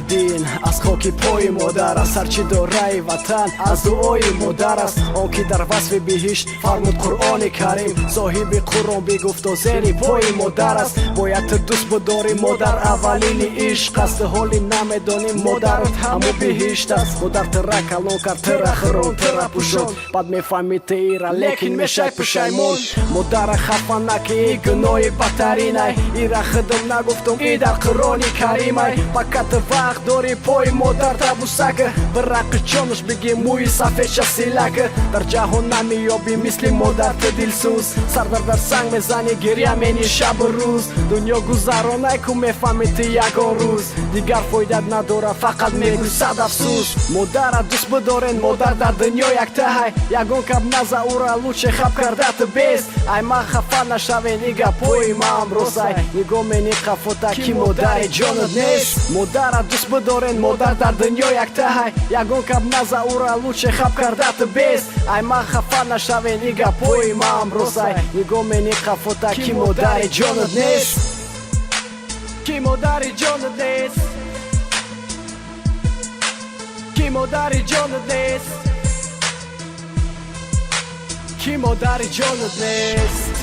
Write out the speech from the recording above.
دین از خاکی پای مادر است، هرچی دارای وطن از دعای مادر است. آن که در وصف بهشت فرمود قرآن کریم، صاحب قرآن بگفت زیر پای مادر است. باید دوست بداریم مادر، اولین عشق است. حالی نمیدانیم مادرت همو بهشت است. مادر ترا کلان کرد، ترا خران، ترا پوشان، بعد میفهمی تیرا لیکن میشه پشیمون. مادر خفه نکی گناه بدترینه، ایرا خدم نگفتم ای در قرآن کریمه. فقط وقت داری پای مادر تبوسک، برق جانش بگی موی صفحه سیلک. در جهان نمیابی مثل مادر دلسوز، سردر در سنگ میزنی گریه منی شب و روز. دنیا گذرانه که میفهمی یگان روز، دیگر فایدت نداره فقط میگو صد افسوس. مادر دوست بدارین، مادر در دنیا یک ته، یگان کب نزه او را لوچه خب کردت بیست. ای ما خفه نشوین ایگه پای ما امروز، نگاه منی خفوتا که مادر جانت نیست. مادر دوست بدارین، مادر در دنیا یک ته، یگان کب نزه او را لوچه خب کردت بیست. ای ما خفه نشوین ایگه پای ما امروز، نگاه منی خفوتا که مادر جانت نیست. که مادر جانت نیست، که مادر جانت نیست، که مادر جانت نیست.